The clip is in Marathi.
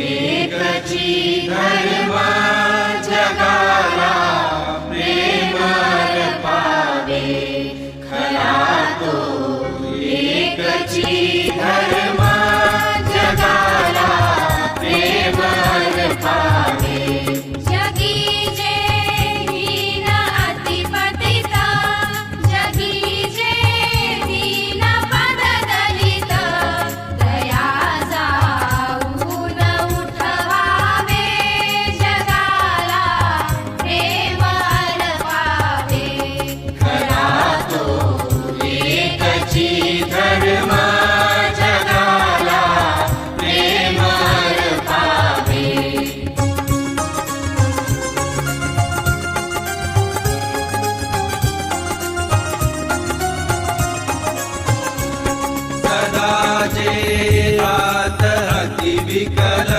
एकची धर्म जगाला प्रेम पावे खरा तो एकची धर्म जगाला प्रेम पावे जगी जे दीन अतिपतिता जगी जे दीन पददलित दया जाऊन उठवावे जगाला प्रेम पावे खरा तो एकची धर्म जगाला प्रेम पावे सदा जे रात अति विकल